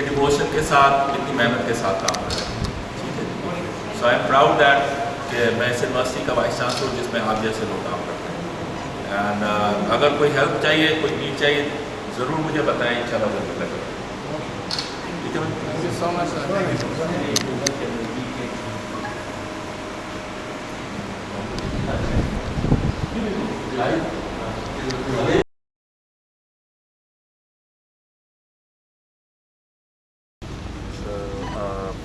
اتنے ڈیووشن کے ساتھ, اتنی محنت کے ساتھ کام کر رہے ہیں. ٹھیک ہے, سو آئی ایم پراؤڈ دیٹ کہ میں اس یونیورسٹی کا وائس چانسلر ہوں جس میں آپ جیسے لوگ کام کرتے ہیں. اینڈ اگر کوئی ہیلپ چاہیے, کوئی نیڈ چاہیے, ضرور مجھے بتائیں, ان شاء اللہ ضرور کریں. ٹھیک ہے, thank you so much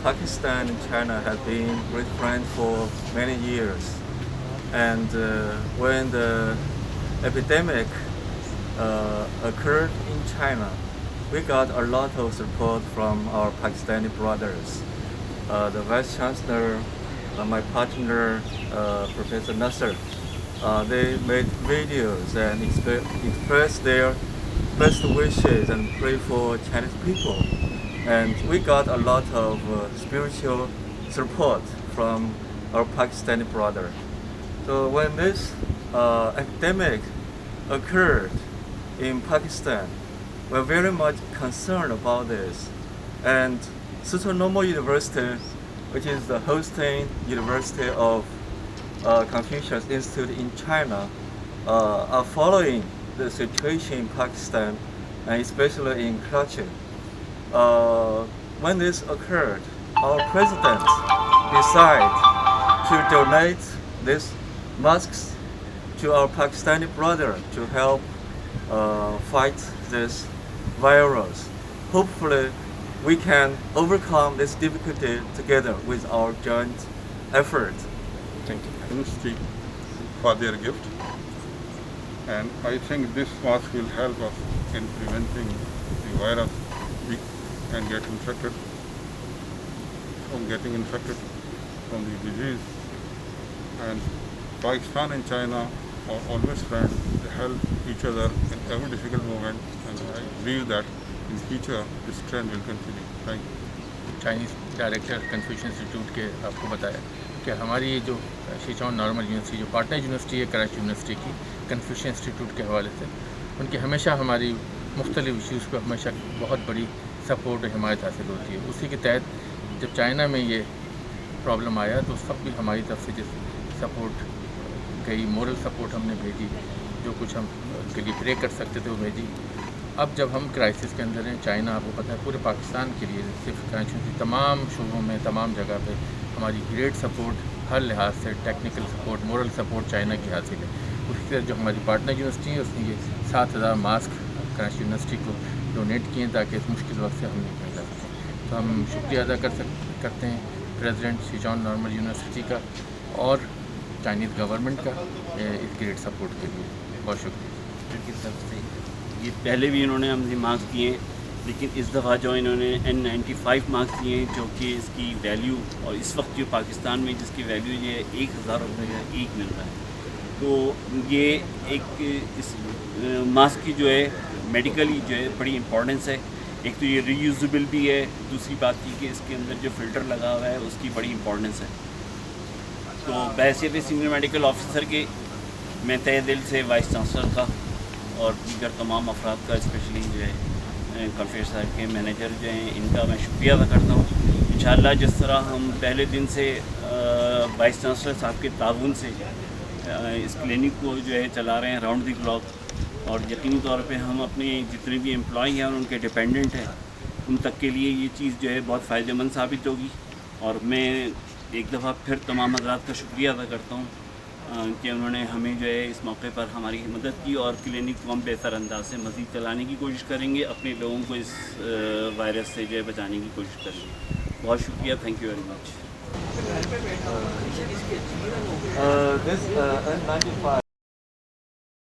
Pakistan and China have been great friends for many years, and when the epidemic occurred in China, we got a lot of support from our Pakistani brothers. The Vice Chancellor, my partner, Professor Nasser, they made videos and expressed their best wishes and pray for Chinese people. And we got a lot of spiritual support from our Pakistani brother. So when this epidemic occurred in Pakistan, we're very much concerned about this. And Sichuan University, which is the hosting university of Confucius Institute in China, are following the situation in Pakistan, and especially in Karachi. When this occurred, our president decided to donate these masks to our Pakistani brother to help fight this virus. Hopefully, we can overcome this difficulty together with our joint effort. Thank you. Enstitty for their gift, and I think this mask will help us in preventing the virus and get infected from getting infected from the disease. And Pakistan and China are always friends. They help each other in every difficult moment, and I believe that in future this trend will continue. Thank you. Chinese director Confucius institute کے آپ کو بتایا کہ ہماری یہ جو Sichuan normal university جو partner university ہے کراچی یونیورسٹی کی کنفیوشس انسٹیٹیوٹ کے حوالے سے, ان کی ہمیشہ ہماری مختلف ایشوز پہ ہمیشہ بہت بڑی سپورٹ اور حمایت حاصل ہوتی ہے. اسی کے تحت جب چائنا میں یہ پرابلم آیا تو سب بھی ہماری طرف سے جس سپورٹ گئی, مورل سپورٹ ہم نے بھیجی, جو کچھ ہم کے لیے پرے کر سکتے تھے وہ بھیجی. اب جب ہم کرائسس کے اندر ہیں, چائنا آپ کو پتہ ہے پورے پاکستان کے لیے صرف کراچی کی تمام شعبوں میں تمام جگہ پہ ہماری گریٹ سپورٹ ہر لحاظ سے, technical support, moral support China کی حاصل ہے. اسی طرح جو ہماری پارٹنر یونیورسٹی ہے اس نے یہ 7,000 ماسک کراچی یونیورسٹی کو ڈونیٹ کیے تاکہ اس مشکل وقت سے ہم نکل جا سکیں. تو ہم شکریہ ادا کرتے ہیں پریزیڈنٹ سیچوان نارمل یونیورسٹی کا اور چائنیز گورنمنٹ کا اس گریٹ سپورٹ کے لیے. بہت شکریہ. کی طرف سے یہ پہلے بھی انہوں نے ہمیں مارکس دیے ہیں, لیکن اس دفعہ جو انہوں نے N95 مارکس دیے ہیں, جو کہ اس کی ویلیو اور اس وقت جو پاکستان میں جس کی ویلیو یہ 1,000 روپے کا ایک مل رہا ہے. تو یہ ایک اس ماسک کی جو ہے میڈیکلی جو ہے بڑی امپورٹنس ہے. ایک تو یہ ری یوزیبل بھی ہے, دوسری بات یہ کہ اس کے اندر جو فلٹر لگا ہوا ہے اس کی بڑی امپورٹنس ہے. تو بحیثیت سینئر میڈیکل آفیسر کے میں تہہ دل سے وائس چانسلر کا اور دیگر تمام افراد کا, اسپیشلی جو ہے پروفیسر کے مینیجر جو ہیں, ان کا میں شکریہ ادا کرتا ہوں. انشاءاللہ جس طرح ہم پہلے دن سے وائس چانسلر صاحب کے تعاون سے اس کلینک کو جو ہے چلا رہے ہیں راؤنڈ دی کلاک, اور یقینی طور پہ ہم اپنے جتنے بھی امپلائی ہیں اور ان کے ڈپینڈنٹ ہیں ان تک کے لیے یہ چیز جو ہے بہت فائدہ مند ثابت ہوگی. اور میں ایک دفعہ پھر تمام حضرات کا شکریہ ادا کرتا ہوں کہ انہوں نے ہمیں جو ہے اس موقع پر ہماری مدد کی, اور کلینک کو ہم بہتر انداز سے مزید چلانے کی کوشش کریں گے, اپنے لوگوں کو اس وائرس سے جو ہے بچانے کی کوشش کریں گے. بہت شکریہ. Thank you very much. This N95